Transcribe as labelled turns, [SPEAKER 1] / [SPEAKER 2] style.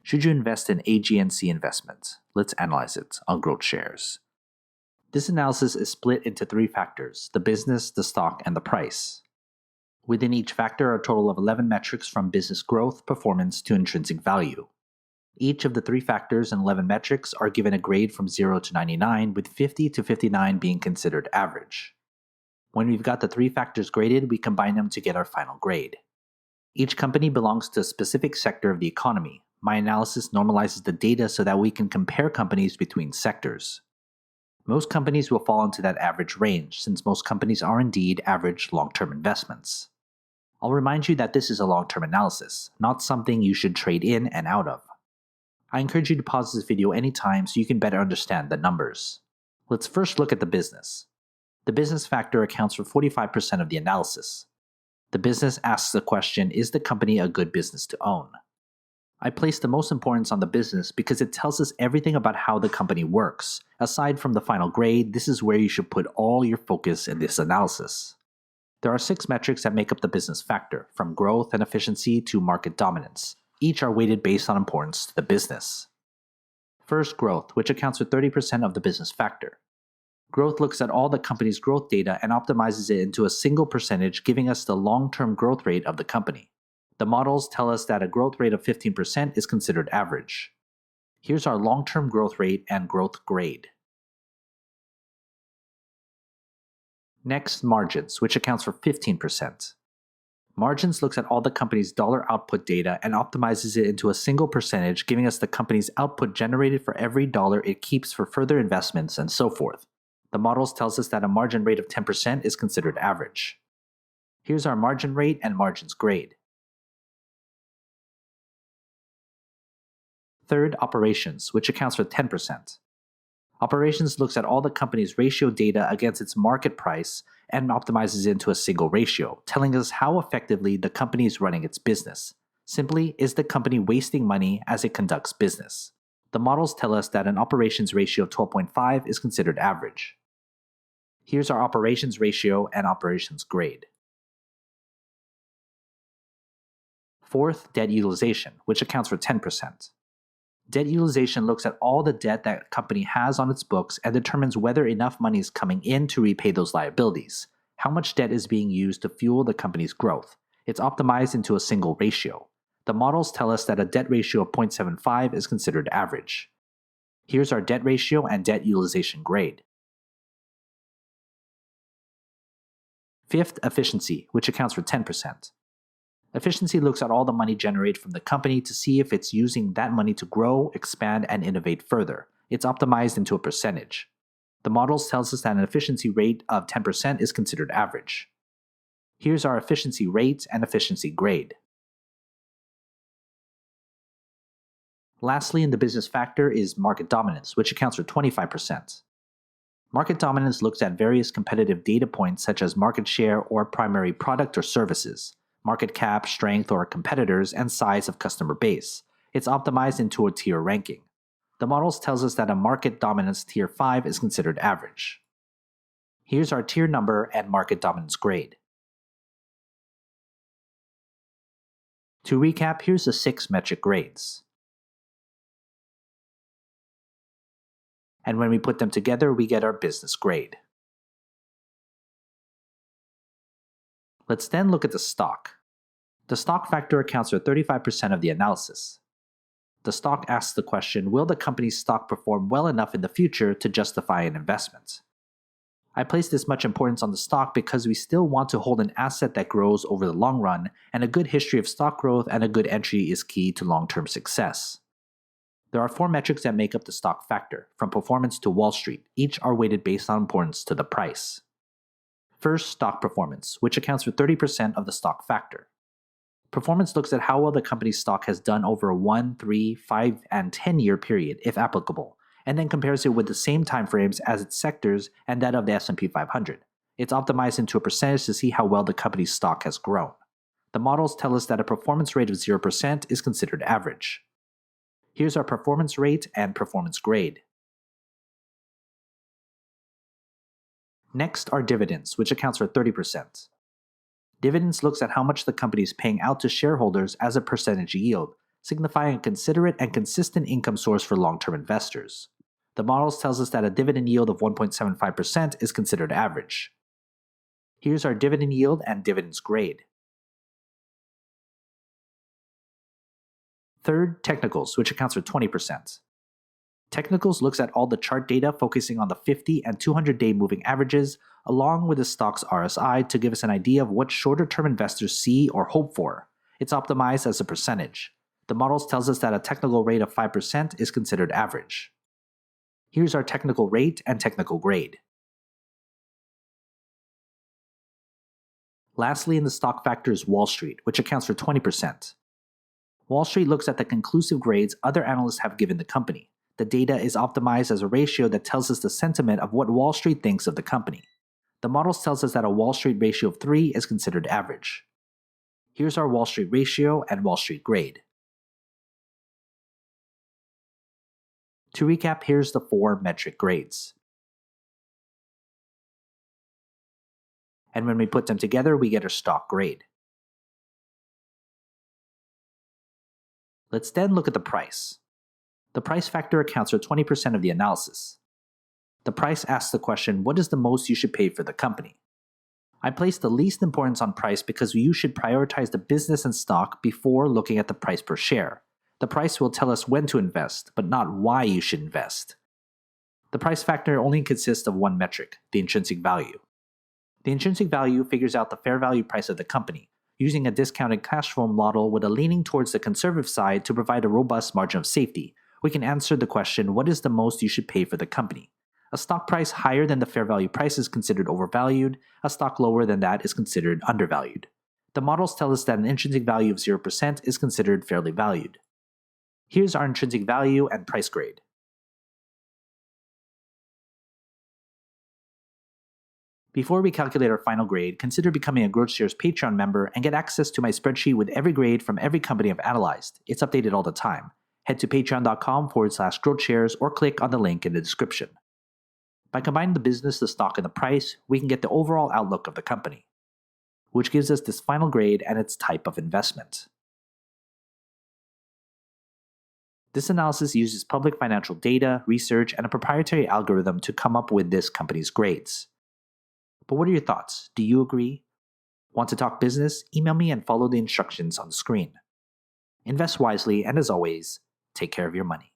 [SPEAKER 1] Should you invest in AGNC Investment? Let's analyze it on GrowthShares. This analysis is split into three factors: the business, the stock, and the price. Within each factor are a total of 11 metrics from business growth, performance, to intrinsic value. Each of the three factors and 11 metrics are given a grade from 0 to 99, with 50 to 59 being considered average. When we've got the three factors graded, we combine them to get our final grade. Each company belongs to a specific sector of the economy. My analysis normalizes the data so that we can compare companies between sectors. Most companies will fall into that average range, since most companies are indeed average long-term investments. I'll remind you that this is a long-term analysis, not something you should trade in and out of. I encourage you to pause this video anytime so you can better understand the numbers. Let's first look at the business. The business factor accounts for 45% of the analysis. The business asks the question, is the company a good business to own? I place the most importance on the business because it tells us everything about how the company works. Aside from the final grade, this is where you should put all your focus in this analysis. There are 6 metrics that make up the business factor, from growth and efficiency to market dominance. Each are weighted based on importance to the business. First, growth, which accounts for 30% of the business factor. Growth looks at all the company's growth data and optimizes it into a single percentage, giving us the long-term growth rate of the company. The models tell us that a growth rate of 15% is considered average. Here's our long-term growth rate and growth grade. Next, margins, which accounts for 15%. Margins looks at all the company's dollar output data and optimizes it into a single percentage, giving us the company's output generated for every dollar it keeps for further investments and so forth. The models tells us that a margin rate of 10% is considered average. Here's our margin rate and margins grade. Third, operations, which accounts for 10%. Operations looks at all the company's ratio data against its market price and optimizes it into a single ratio, telling us how effectively the company is running its business. Simply, is the company wasting money as it conducts business? The models tell us that an operations ratio of 12.5 is considered average. Here's our operations ratio and operations grade. Fourth, debt utilization, which accounts for 10%. Debt utilization looks at all the debt that a company has on its books and determines whether enough money is coming in to repay those liabilities. How much debt is being used to fuel the company's growth? It's optimized into a single ratio. The models tell us that a debt ratio of 0.75 is considered average. Here's our debt ratio and debt utilization grade. Fifth, efficiency, which accounts for 10%. Efficiency looks at all the money generated from the company to see if it's using that money to grow, expand, and innovate further. It's optimized into a percentage. The models tells us that an efficiency rate of 10% is considered average. Here's our efficiency rate and efficiency grade. Lastly, in the business factor is market dominance, which accounts for 25%. Market dominance looks at various competitive data points such as market share or primary product or services, market cap, strength or competitors, and size of customer base. It's optimized into a tier ranking. The models tells us that a market dominance tier 5 is considered average. Here's our tier number and market dominance grade. To recap, here's the 6 metric grades. And when we put them together, we get our business grade. Let's then look at the stock. The stock factor accounts for 35% of the analysis. The stock asks the question, will the company's stock perform well enough in the future to justify an investment? I place this much importance on the stock because we still want to hold an asset that grows over the long run, and a good history of stock growth and a good entry is key to long-term success. There are 4 metrics that make up the stock factor, from performance to Wall Street. Each are weighted based on importance to the price. First, stock performance, which accounts for 30% of the stock factor. Performance looks at how well the company's stock has done over a 1, 3, 5, and 10-year period, if applicable, and then compares it with the same timeframes as its sectors and that of the S&P 500. It's optimized into a percentage to see how well the company's stock has grown. The models tell us that a performance rate of 0% is considered average. Here's our performance rate and performance grade. Next are dividends, which accounts for 30%. Dividends looks at how much the company is paying out to shareholders as a percentage yield. signifying a considerate and consistent income source for long-term investors. The models tells us that a dividend yield of 1.75% is considered average. Here's our dividend yield and dividends grade. Third, technicals, which accounts for 20%. Technicals looks at all the chart data focusing on the 50 and 200-day moving averages, along with the stock's RSI to give us an idea of what shorter-term investors see or hope for. It's optimized as a percentage. The models tells us that a technical rate of 5% is considered average. Here's our technical rate and technical grade. Lastly, in the stock factor is Wall Street, which accounts for 20%. Wall Street looks at the conclusive grades other analysts have given the company. The data is optimized as a ratio that tells us the sentiment of what Wall Street thinks of the company. The models tells us that a Wall Street ratio of 3 is considered average. Here's our Wall Street ratio and Wall Street grade. To recap, here's the 4 metric grades. And when we put them together, we get our stock grade. Let's then look at the price. The price factor accounts for 20% of the analysis. The price asks the question, what is the most you should pay for the company? I place the least importance on price because you should prioritize the business and stock before looking at the price per share. The price will tell us when to invest, but not why you should invest. The price factor only consists of one metric, the intrinsic value. The intrinsic value figures out the fair value price of the company, using a discounted cash flow model with a leaning towards the conservative side to provide a robust margin of safety. We can answer the question, what is the most you should pay for the company? A stock price higher than the fair value price is considered overvalued. A stock lower than that is considered undervalued. The models tell us that an intrinsic value of 0% is considered fairly valued. Here's our intrinsic value and price grade. Before we calculate our final grade, consider becoming a GrowthShares Patreon member and get access to my spreadsheet with every grade from every company I've analyzed. It's updated all the time. Head to patreon.com/GrowthShares or click on the link in the description. By combining the business, the stock, and the price, we can get the overall outlook of the company, which gives us this final grade and its type of investment. This analysis uses public financial data, research, and a proprietary algorithm to come up with this company's grades. But what are your thoughts? Do you agree? Want to talk business? Email me and follow the instructions on the screen. Invest wisely, and as always, take care of your money.